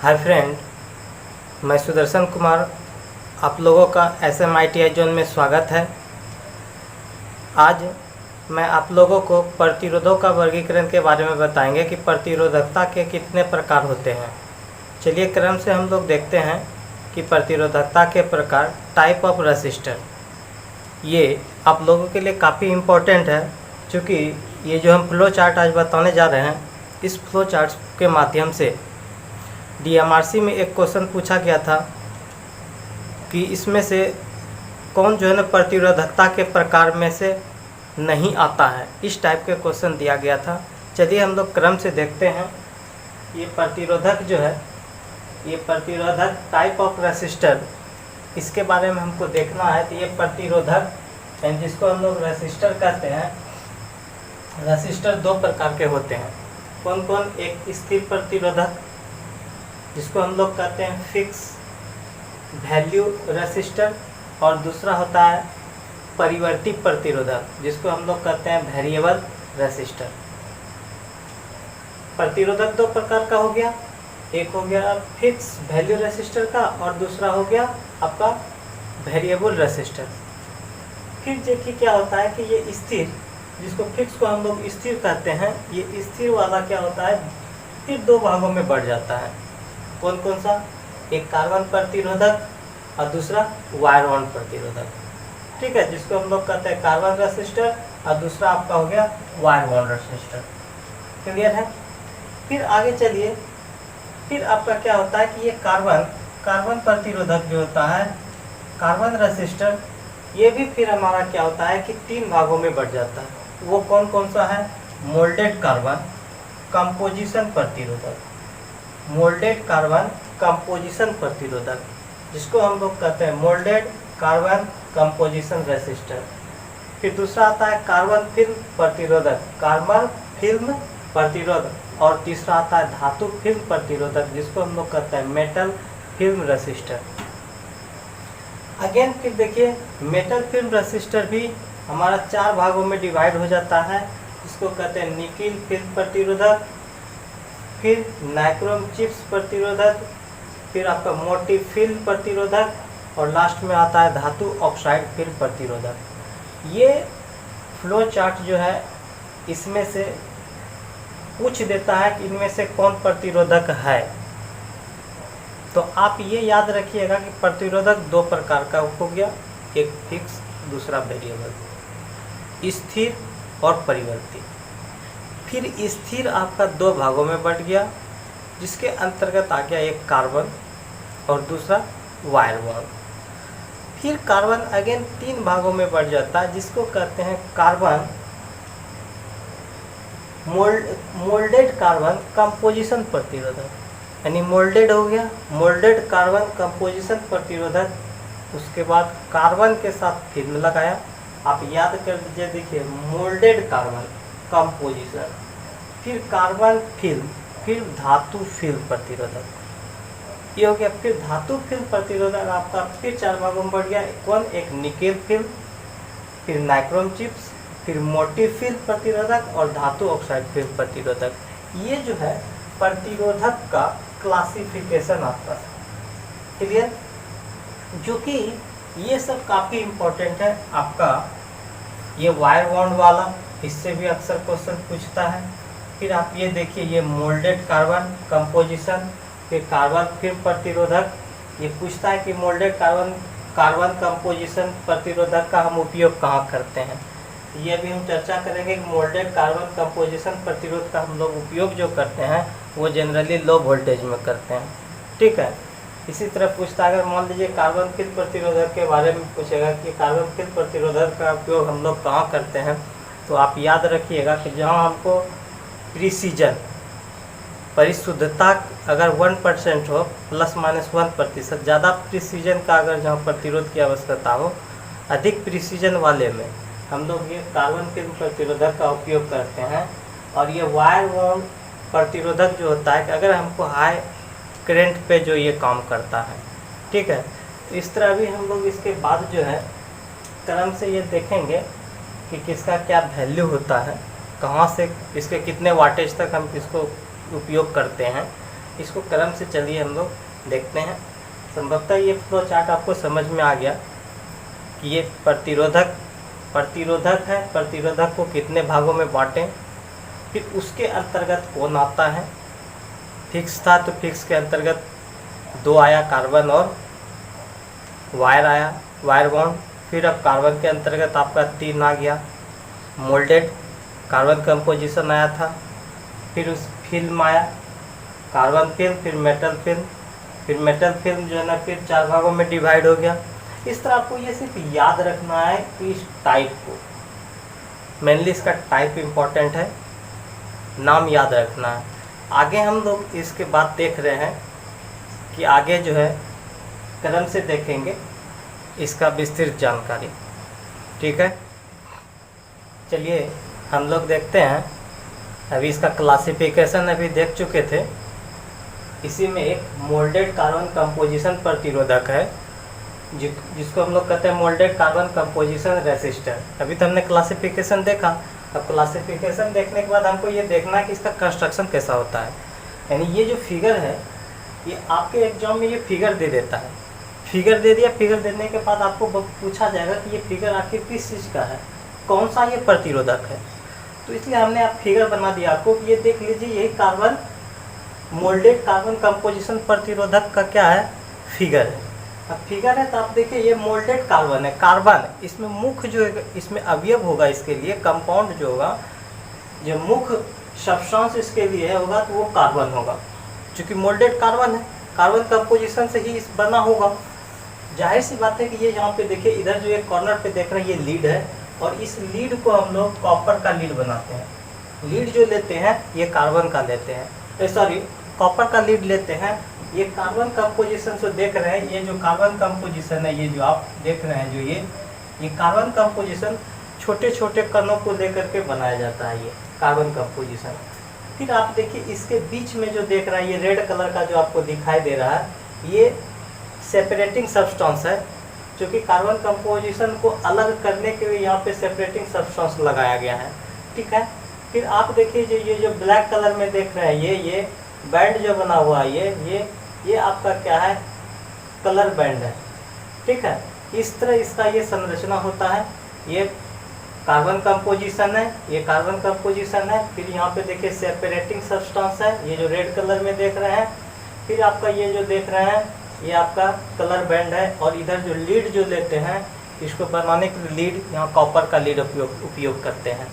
Hi friend, मैं सुदर्शन कुमार आप लोगों का SMITI जोन में स्वागत है। आज मैं आप लोगों को प्रतिरोधों का वर्गीकरण के बारे में बताएंगे कि प्रतिरोधकता के कितने प्रकार होते हैं। चलिए क्रम से हम लोग देखते हैं कि प्रतिरोधकता के प्रकार। टाइप ऑफ रेसिस्टर, ये आप लोगों के लिए काफ़ी इम्पोर्टेंट है, क्योंकि ये जो हम फ्लो चार्ट आज बताने जा रहे हैं, इस फ्लो चार्ट के माध्यम से DMRC में एक क्वेश्चन पूछा गया था कि इसमें से कौन जो है ना प्रतिरोधकता के प्रकार में से नहीं आता है। इस टाइप के क्वेश्चन दिया गया था। चलिए हम लोग क्रम से देखते हैं। ये प्रतिरोधक जो है, ये प्रतिरोधक टाइप ऑफ रेसिस्टर, इसके बारे में हमको देखना है। तो ये प्रतिरोधक जिसको हम लोग रेसिस्टर कहते हैं, रेसिस्टर दो प्रकार के होते हैं। कौन कौन? एक स्थिर प्रतिरोधक जिसको हम लोग कहते हैं फिक्स वैल्यू रेसिस्टर, और दूसरा होता है परिवर्ती प्रतिरोधक जिसको हम लोग कहते हैं वेरिएबल रेसिस्टर। प्रतिरोधक दो प्रकार का हो गया, एक हो गया फिक्स वैल्यू रेसिस्टर का और दूसरा हो गया आपका वेरिएबल रेसिस्टर। फिर देखिए क्या होता है कि ये स्थिर, जिसको फिक्स को हम लोग स्थिर कहते हैं, ये स्थिर वाला क्या होता है, फिर दो भागों में बढ़ जाता है। कौन कौन सा? एक कार्बन प्रतिरोधक और दूसरा वायर बॉन्ड प्रतिरोधक। ठीक है, जिसको हम लोग कहते हैं कार्बन रेसिस्टर और दूसरा आपका हो गया वायर बॉन्ड रेसिस्टर। क्लियर है? फिर आगे चलिए। फिर आपका क्या होता है कि ये कार्बन प्रतिरोधक जो होता है, कार्बन रेसिस्टर, ये भी फिर हमारा क्या होता है कि तीन भागों में बढ़ जाता है। वो कौन कौन सा है? मोल्डेड कार्बन कंपोजिशन प्रतिरोधक, मोल्डेड कार्बन कंपोजिशन प्रतिरोधक, जिसको हम लोग कहते हैं मोल्डेड कार्बन कंपोजिशन रेसिस्टर। फिर दूसरा आता है कार्बन फिल्म प्रतिरोधक, कार्बन फिल्म प्रतिरोधक, और तीसरा आता है धातु फिल्म प्रतिरोधक, जिसको हम लोग कहते हैं मेटल फिल्म रेसिस्टर। अगेन फिर देखिए, मेटल फिल्म रेसिस्टर भी हमारा चार भागों में डिवाइड हो जाता है, जिसको कहते हैं निकिल फिल्म प्रतिरोधक, फिर नाइक्रोम चिप्स प्रतिरोधक, फिर आपका मोटी फिल्म प्रतिरोधक, और लास्ट में आता है धातु ऑक्साइड फिल्म प्रतिरोधक। ये फ्लो चार्ट जो है, इसमें से पूछ देता है कि इनमें से कौन प्रतिरोधक है। तो आप ये याद रखिएगा कि प्रतिरोधक दो प्रकार का हो गया, एक फिक्स, दूसरा वेरिएबल, स्थिर और परिवर्ती। फिर स्थिर आपका दो भागों में बढ़ गया, जिसके अंतर्गत आ गया एक कार्बन और दूसरा वायर बॉन्ड। फिर कार्बन अगेन तीन भागों में बढ़ जाता है, जिसको कहते हैं कार्बन मोल्डेड कार्बन कंपोजिशन प्रतिरोधक, यानी मोल्डेड हो गया, मोल्डेड कार्बन कंपोजिशन प्रतिरोधक। उसके बाद कार्बन के साथ फिल्म लगाया, आप याद कर लीजिए। देखिए, मोल्डेड कार्बन कंपोजिशन, फिर कार्बन फिल्म, फिर धातु फिल्म प्रतिरोधक, ये हो गया। फिर धातु फिल्म प्रतिरोधक आपका फिर चार भागों में बढ़ गया। कौन? एक निकेल फिल्म, फिर नाइक्रोम चिप्स, फिर मोटी फिल्म प्रतिरोधक और धातु ऑक्साइड फिल्म प्रतिरोधक। ये जो है प्रतिरोधक का क्लासिफिकेशन आपका। क्लियर? जो कि ये सब काफ़ी इम्पोर्टेंट है आपका। ये वायर बॉन्ड वाला, इससे भी अक्सर क्वेश्चन पूछता है। फिर आप ये देखिए, ये मोल्डेड कार्बन कंपोजिशन, फिर कार्बन फिल्म प्रतिरोधक। ये पूछता है कि मोल्डेड कार्बन कंपोजिशन प्रतिरोधक का हम उपयोग कहाँ करते हैं। ये भी हम चर्चा करेंगे कि मोल्डेड कार्बन कंपोजिशन प्रतिरोध का हम लोग उपयोग जो करते हैं वो जनरली लो वोल्टेज में करते हैं। ठीक है। इसी तरह पूछता है, अगर मान लीजिए कार्बन फिल्म प्रतिरोधक के बारे में पूछेगा कि कार्बन फिल्म प्रतिरोधक का उपयोग हम लोग कहाँ करते हैं, तो आप याद रखिएगा कि जहाँ हमको प्रिसीजन, परिशुद्धता अगर 1% हो, ±1%, ज़्यादा प्रिसीजन का अगर जहाँ प्रतिरोध की आवश्यकता हो, अधिक प्रिसीजन वाले में हम लोग ये कार्बन फिल्म प्रतिरोधक का उपयोग करते हैं। और ये वायर बॉन्ड प्रतिरोधक जो होता है कि अगर हमको हाई करंट पे जो ये काम करता है। ठीक है। तो इस तरह भी हम लोग इसके बाद जो है क्रम से ये देखेंगे कि किसका क्या वैल्यू होता है, कहाँ से इसके कितने वाटेज तक हम इसको उपयोग करते हैं। इसको क्रम से चलिए हम लोग देखते हैं। संभवतः ये फ्लो चार्ट आपको समझ में आ गया कि ये प्रतिरोधक है, प्रतिरोधक को कितने भागों में बांटें, फिर उसके अंतर्गत कौन आता है। फिक्स था तो फिक्स के अंतर्गत 2 आया, कार्बन और वायर आया, वायर बॉन्ड। फिर अब कार्बन के अंतर्गत आपका 3 आ गया, मोल्डेड कार्बन कंपोजिशन आया था। फिर उस फिल्म आया, कार्बन फिल्म, फिर मेटल फिल्म, फिर मेटल फिल्म जो है ना फिर 4 भागों में डिवाइड हो गया। इस तरह आपको ये सिर्फ याद रखना है कि इस टाइप को, मेनली इसका टाइप इम्पोर्टेंट है, नाम याद रखना है। आगे हम लोग इसके बाद देख रहे हैं कि आगे जो है क्रम से देखेंगे इसका विस्तृत जानकारी। ठीक है, चलिए हम लोग देखते हैं। अभी इसका क्लासिफिकेशन अभी देख चुके थे। इसी में एक मोल्डेड कार्बन कंपोजिशन प्रतिरोधक है जिसको हम लोग कहते हैं मोल्डेड कार्बन कंपोजिशन रेसिस्टर। अभी तो हमने क्लासिफिकेशन देखा। अब क्लासिफिकेशन देखने के बाद हमको ये देखना है कि इसका कंस्ट्रक्शन कैसा होता है। यानी ये जो फिगर है ये आपके एग्जाम में ये फिगर दे देता है। फिगर दे दिया, फिगर देने के बाद आपको पूछा जाएगा कि ये फिगर आखिर किस चीज़ का है, कौन सा ये प्रतिरोधक है। तो इसलिए हमने आप फिगर बना दिया आपको कि ये देख लीजिए, यही कार्बन मोल्डेड कार्बन कंपोजिशन प्रतिरोधक का क्या है, फिगर है। अब फिगर है तो आप देखिए ये मोल्डेड कार्बन है। कार्बन इसमें मुख्य जो इसमें अवयव होगा, इसके लिए कंपाउंड जो होगा, जो मुख्य सब्सटेंस इसके लिए होगा तो वो कार्बन होगा। चूँकि मोल्डेड कार्बन है, कार्बन कंपोजिशन से ही इस बना होगा। जाहिर सी बात है कि ये यहाँ पे देखिए, इधर जो एक कॉर्नर पे देख रहे हैं ये लीड है और इस लीड को हम लोग कॉपर का लीड बनाते हैं। लीड जो लेते हैं ये कार्बन का लेते हैं, सॉरी कॉपर का लीड लेते हैं। ये कार्बन कंपोजिशन से देख रहे हैं, ये जो कार्बन कंपोजिशन है, ये जो आप देख रहे हैं, जो ये कार्बन कंपोजिशन छोटे छोटे कणों को लेकर के बनाया जाता है, ये कार्बन कंपोजिशन। फिर आप देखिए इसके बीच में जो देख रहा है ये रेड कलर का जो आपको दिखाई दे रहा है, ये सेपरेटिंग सब्सटेंस है। क्योंकि कार्बन कंपोजिशन को अलग करने के लिए यहाँ पे सेपरेटिंग सब्सटेंस लगाया गया है। ठीक है, फिर आप देखिए ये जो ब्लैक कलर में देख रहे हैं, ये बैंड जो बना हुआ है, ये आपका क्या है, कलर बैंड है। ठीक है, इस तरह इसका ये संरचना होता है। ये कार्बन कंपोजिशन है, ये कार्बन कंपोजिशन है। फिर यहाँ पे देखिए सेपरेटिंग सब्सटेंस है, ये जो रेड कलर में देख रहे हैं। फिर आपका ये जो देख रहे हैं ये आपका कलर बैंड है। और इधर जो लीड जो लेते हैं, इसको बनाने के लिए लीड, यहाँ कॉपर का लीड उपयोग करते हैं।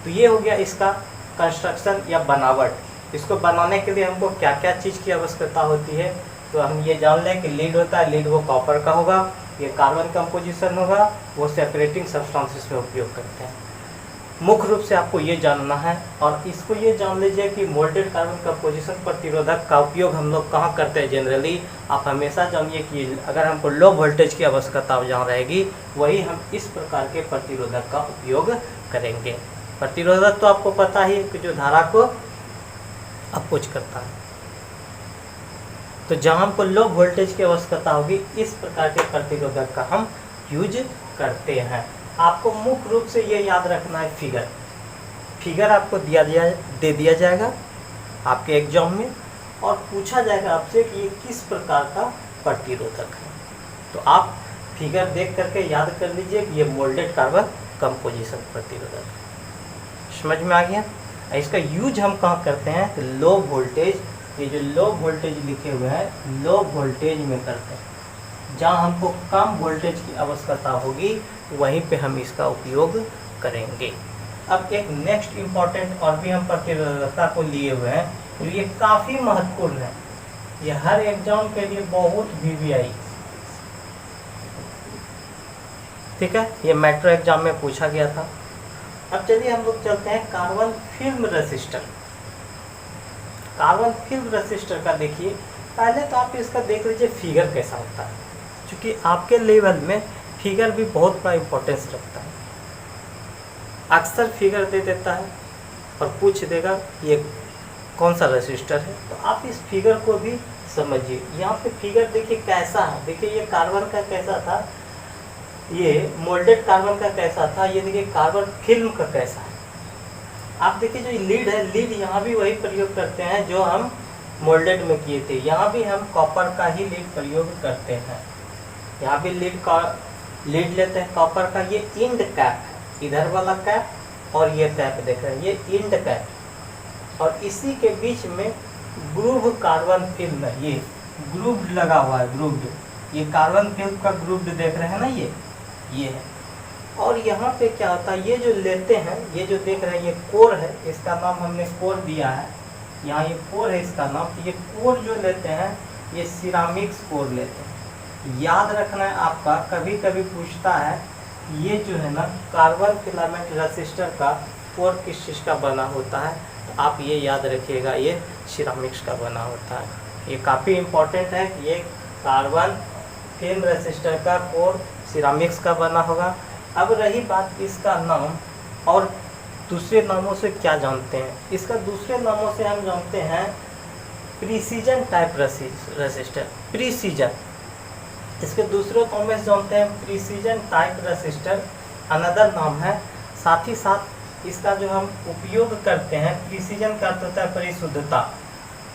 तो ये हो गया इसका कंस्ट्रक्शन या बनावट। इसको बनाने के लिए हमको क्या क्या चीज़ की आवश्यकता होती है, तो हम ये जान लें कि लीड होता है, लीड वो कॉपर का होगा, ये कार्बन कंपोजिशन होगा, वो सेपरेटिंग सब्सटेंसेस में उपयोग करते हैं। मुख्य रूप से आपको ये जानना है। और इसको ये जान लीजिए कि मोल्डेड कार्बन कंपोजिशन प्रतिरोधक का उपयोग हम लोग कहाँ करते हैं जनरली। आप हमेशा जानिए कि अगर हमको लो वोल्टेज की आवश्यकता जहाँ रहेगी, वही हम इस प्रकार के प्रतिरोधक का उपयोग करेंगे। प्रतिरोधक तो आपको पता ही है कि जो धारा को अपोज करता है। तो जहाँ हमको लो वोल्टेज की आवश्यकता होगी, इस प्रकार के प्रतिरोधक का हम यूज करते हैं। आपको मुख्य रूप से ये याद रखना है, फिगर आपको दे दिया जाएगा आपके एग्जाम में, और पूछा जाएगा आपसे कि ये किस प्रकार का प्रतिरोधक है। तो आप फिगर देख करके याद कर लीजिए कि ये मोल्डेड कार्बन कंपोजिशन प्रतिरोधक। समझ में आ गया। इसका यूज हम कहाँ करते हैं, तो लो वोल्टेज, ये जो लो वोल्टेज लिखे हुए हैं, लो वोल्टेज में करते हैं। जहाँ हमको कम वोल्टेज की आवश्यकता होगी वहीं पे हम इसका उपयोग करेंगे। अब एक नेक्स्ट इम्पॉर्टेंट और भी हम प्रतिरोधकता को लिए हुए हैं, तो ये काफ़ी महत्वपूर्ण है। ये हर एग्जाम के लिए बहुत VVI, ठीक है, ये मेट्रो एग्जाम में पूछा गया था। अब चलिए हम लोग चलते हैं carbon film resistor. Carbon film resistor का देखिए, पहले तो आप इसका देख लीजिए फिगर कैसा होता है, क्योंकि आपके लेवल में फिगर भी बहुत बड़ा इम्पोर्टेंस रखता है। अक्सर फिगर दे देता है और पूछ देगा ये कौन सा रेसिस्टर है, तो आप इस फिगर को भी समझिए। यहाँ पे फिगर देखिए कैसा है, देखिए ये कार्बन का कैसा था, ये मोल्डेड कार्बन का कैसा था, ये देखिए कार्बन फिल्म का कैसा है। आप देखिए जो लीड है, लीड यहाँ भी वही प्रयोग करते हैं जो हम मोल्डेड में किए थे, यहाँ भी हम कॉपर का ही लीड प्रयोग करते हैं। यहाँ भी लीड लेते हैं कॉपर का। ये इंड कैप है, इधर वाला कैप और ये कैप देख रहे हैं, ये इंड कैप, और इसी के बीच में ग्रूव कार्बन फिल्म है, ये ग्रूव्ड लगा हुआ है, ग्रूव्ड, ये कार्बन फिल्म का ग्रूव्ड देख रहे हैं ना, ये है। और यहाँ पे क्या होता है, ये जो लेते हैं, ये जो देख रहे हैं, ये कोर है, इसका नाम हमने कोर दिया है, यहाँ ये कोर है इसका नाम। तो ये कोर जो लेते हैं, ये सिरामिक्स कोर लेते हैं। याद रखना है आपका, कभी कभी पूछता है ये जो है ना कार्बन फिलामेंट रेसिस्टर का कोर किस चीज़ का बना होता है, तो आप ये याद रखिएगा, ये सिरामिक्स का बना होता है। ये काफ़ी इम्पोर्टेंट है कि ये कार्बन फिल्म रेसिस्टर का कोर सिरामिक्स का बना होगा। अब रही बात इसका नाम, और दूसरे नामों से क्या जानते हैं, इसका दूसरे नामों से हम जानते हैं प्रीसीजन टाइप रेसिस्टर, प्रीसीजन, इसके दूसरे नाम में जानते हैं प्रीसीजन टाइप रेसिस्टर, अनदर नाम है। साथ ही साथ इसका जो हम उपयोग करते हैं, प्रीसीजन का अर्थ होता है परिशुद्धता,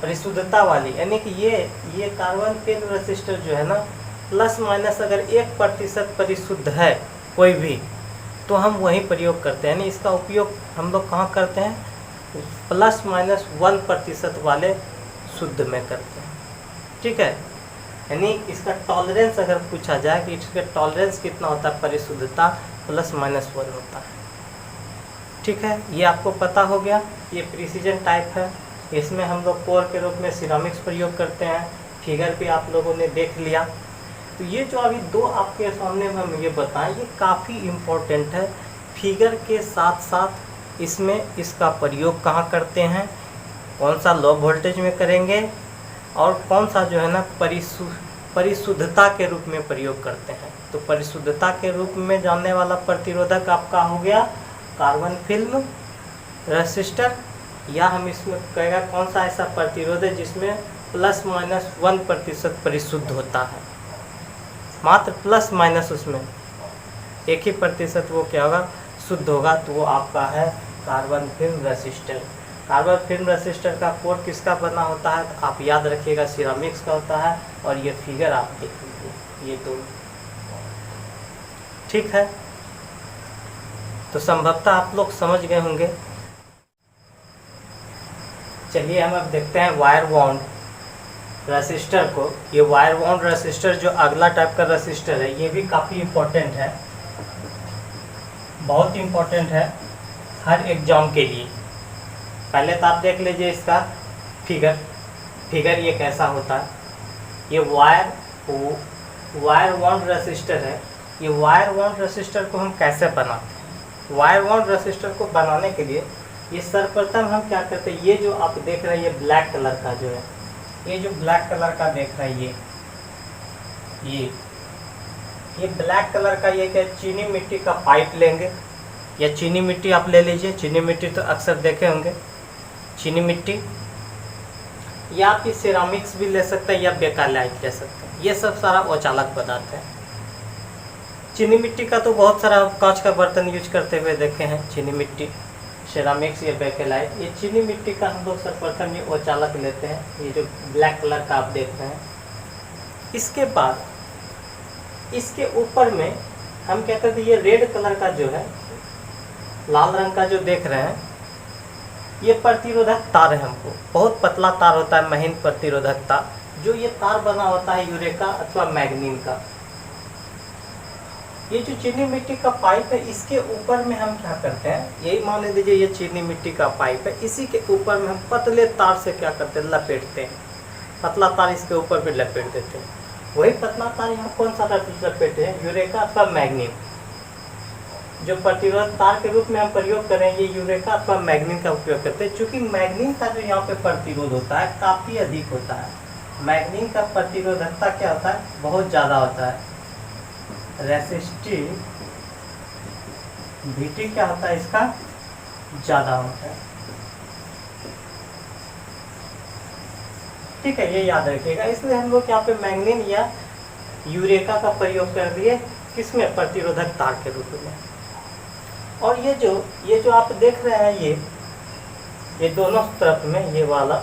परिशुद्धता वाली, यानी कि ये कार्बन फिल्म रेसिस्टर जो है ना, प्लस माइनस अगर 1% परिशुद्ध है कोई भी, तो हम वही प्रयोग करते हैं। यानी इसका उपयोग हम लोग कहाँ करते हैं, प्लस माइनस 1% वाले शुद्ध में करते हैं, ठीक है। यानी इसका टॉलरेंस अगर पूछा जाए कि इसका टॉलरेंस कितना होता है, परिशुद्धता प्लस माइनस 1 होता है, ठीक है। ये आपको पता हो गया, ये प्रीसीजन टाइप है। इसमें हम लोग कोर के रूप में सिरामिक्स प्रयोग करते हैं, फिगर भी आप लोगों ने देख लिया। तो ये जो अभी दो आपके सामने हम ये बताएं, ये काफ़ी इम्पोर्टेंट है। फिगर के साथ साथ इसमें इसका प्रयोग कहाँ करते हैं, कौन सा लो वोल्टेज में करेंगे, और कौन सा जो है ना परिशुद्धता के रूप में प्रयोग करते हैं। तो परिशुद्धता के रूप में जानने वाला प्रतिरोधक आपका हो गया कार्बन फिल्म रेसिस्टर, या हम इसमें कहेगा कौन सा ऐसा प्रतिरोध है जिसमें प्लस माइनस 1% परिशुद्ध होता है, मात्र प्लस माइनस उसमें 1% वो क्या होगा, शुद्ध होगा, तो वो आपका है carbon film resistor. Carbon film resistor का कोर किसका बना होता है, तो आप याद रखिएगा सिरामिक्स का होता है। और ये फिगर आप देख लीजिए, ये दो, ठीक है। तो संभवतः आप लोग समझ गए होंगे। चलिए हम अब देखते हैं वायर बाउंड रेसिस्टर को। ये वायर बाउंड रेसिस्टर जो अगला टाइप का रेसिस्टर है, ये भी काफ़ी इम्पोर्टेंट है, बहुत इम्पोर्टेंट है हर एग्जाम के लिए। पहले तो आप देख लीजिए इसका फिगर ये कैसा होता है। ये वायर बाउंड रेसिस्टर है। ये वायर बाउंड रेसिस्टर को हम कैसे बनाते हैं, वायर बाउंड रेसिस्टर को बनाने के लिए ये सर्वप्रथम हम क्या करते हैं, ये जो आप देख रहे हैं ये ब्लैक कलर का जो है, ये जो ब्लैक कलर का देख रहे हैं, ये ब्लैक कलर का ये क्या, चीनी मिट्टी का पाइप लेंगे, या चीनी मिट्टी आप ले लीजिए। चीनी मिट्टी तो अक्सर देखे होंगे, चीनी मिट्टी, या आप इस सिरामिक्स भी ले सकते हैं या बेकालाइट ले सकते हैं। ये सब सारा औचालक पदार्थ है। चीनी मिट्टी का तो बहुत सारा कांच का बर्तन यूज करते हुए देखे हैं, चीनी मिट्टी, सिरामिक्स या बेकेलाइट। ये चीनी मिट्टी का हम लोग सर्वप्रथम ये औचालक लेते हैं, ये जो ब्लैक कलर का आप देख रहे हैं। इसके बाद इसके ऊपर में हम क्या करते हैं, ये रेड कलर का जो है, लाल रंग का जो देख रहे हैं, ये प्रतिरोधक तार है। हमको बहुत पतला तार होता है, महीन प्रतिरोधक तार, जो ये तार बना होता है यूरेका अथवा मैग्नीन का। ये जो चीनी मिट्टी का पाइप है, इसके ऊपर में हम क्या करते हैं, यही मान लीजिए ये चीनी मिट्टी का पाइप है, इसी के ऊपर में हम पतले तार से क्या करते हैं, लपेटते हैं। पतला तार इसके ऊपर भी लपेट देते हैं। वही पतला तार यहाँ कौन सा लपेटे हैं, यूरेका अथवा मैग्नीन। जो प्रतिरोध तार के रूप में हम प्रयोग करें, ये यूरेका अथवा मैग्नीन का उपयोग करते हैं। चूँकि मैग्नीन का जो यहाँ पे प्रतिरोध होता है काफ़ी अधिक होता है। मैग्नीन का प्रतिरोधकता क्या होता है, बहुत ज़्यादा होता है। रेसिस्टिविटी क्या होता है, इसका ज़्यादा होता है, ठीक है, ये याद रखिएगा। इसलिए हम लोग यहाँ पे मैग्नीन या यूरेका का प्रयोग कर दिए, किसमें, प्रतिरोधक तार के रूप में। और ये जो आप देख रहे हैं, ये दोनों तरफ में ये वाला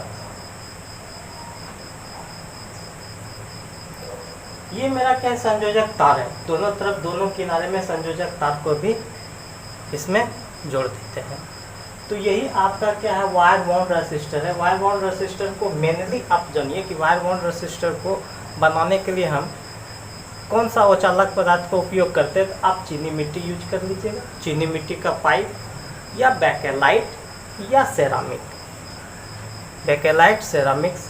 ये मेरा क्या है, संयोजक तार है, दोनों तरफ दोनों किनारे में संयोजक तार को भी इसमें जोड़ देते हैं। तो यही आपका क्या है, वायर बाउंड रेसिस्टर है। वायर बाउंड रेसिस्टर को मेनली आप जानिए कि वायर बाउंड रेसिस्टर को बनाने के लिए हम कौन सा औचालक पदार्थ का उपयोग करते हैं। तो आप चीनी मिट्टी यूज कर लीजिएगा, चीनी मिट्टी का पाइप या बेकेलाइट या सेरामिक, बेकेलाइट, सेरामिक्स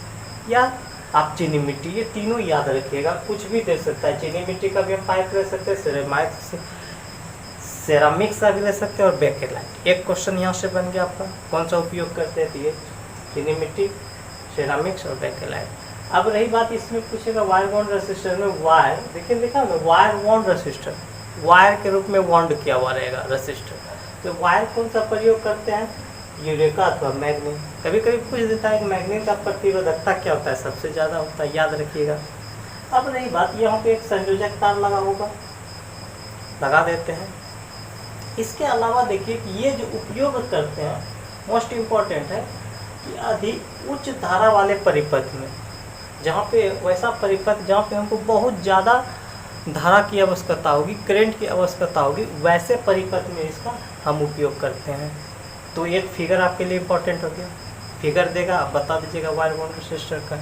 या आप चीनी मिट्टी, ये तीनों याद रखिएगा। कुछ भी दे सकता है, चीनी मिट्टी का भी पाइप ले सकते हैं, सेरामिक्स का भी ले सकते हैं और बेकेलाइट। एक क्वेश्चन यहाँ से बन गया आपका, कौन सा उपयोग करते हैं, तो ये चीनी मिट्टी, सेरामिक्स और बेकेलाइट। अब रही बात इसमें पूछेगा वायर बॉन्ड रेसिस्टर में, वायर देखिए लिखा ना, वायर बॉन्ड रेसिस्टर, वायर के रूप में बॉन्ड किया हुआ रहेगा रेसिस्टर। तो वायर कौन सा प्रयोग करते हैं, यूरेका अथवा मैग्नीन। कभी कभी पूछ देता है कि मैग्नीन का प्रतिरोधकता क्या होता है, सबसे ज़्यादा होता है, याद रखिएगा। अब रही बात, यहाँ पे एक संयोजक तार लगा होगा, लगा देते हैं। इसके अलावा देखिए कि ये जो उपयोग करते हैं मोस्ट इम्पॉर्टेंट है कि अधिक उच्च धारा वाले परिपथ में, जहाँ पे वैसा परिपथ जहाँ पे हमको बहुत ज़्यादा धारा की आवश्यकता होगी, करंट की आवश्यकता होगी, वैसे परिपथ में इसका हम उपयोग करते हैं। तो एक फिगर आपके लिए इम्पोर्टेंट हो गया, फिगर देगा, आप बता दीजिएगा वायर बॉन्ड रेसिस्टर का।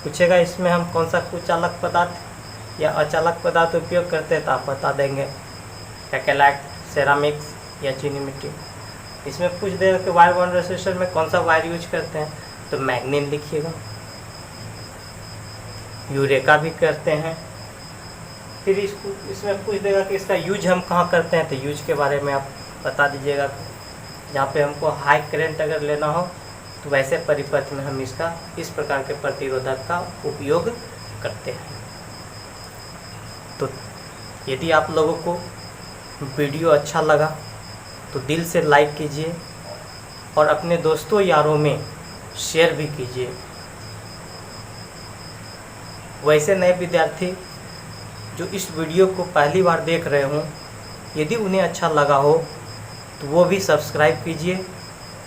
पूछेगा इसमें हम कौन सा कुचालक पदार्थ या अचालक पदार्थ उपयोग करते हैं, तो आप बता देंगे बेकेलाइट, सेरामिक्स या चीनी मिट्टी। इसमें पूछ देगा कि वायर बॉन्ड रेसिस्टर में कौन सा वायर यूज करते हैं, तो मैग्नीन लिखिएगा, यूरेका भी करते हैं। फिर इसमें पूछ देगा कि इसका यूज हम कहाँ करते हैं, तो यूज के बारे में आप बता दीजिएगा। जहाँ पे हमको हाई करंट अगर लेना हो तो वैसे परिपथ में हम इसका इस प्रकार के प्रतिरोधक का उपयोग करते हैं। तो यदि आप लोगों को वीडियो अच्छा लगा तो दिल से लाइक कीजिए और अपने दोस्तों यारों में शेयर भी कीजिए। वैसे नए विद्यार्थी जो इस वीडियो को पहली बार देख रहे हों, यदि उन्हें अच्छा लगा हो तो वो भी सब्सक्राइब कीजिए,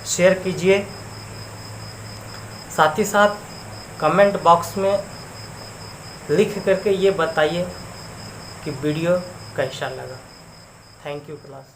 शेयर कीजिए। साथ ही साथ कमेंट बॉक्स में लिख करके ये बताइए कि वीडियो कैसा लगा। Thank you class.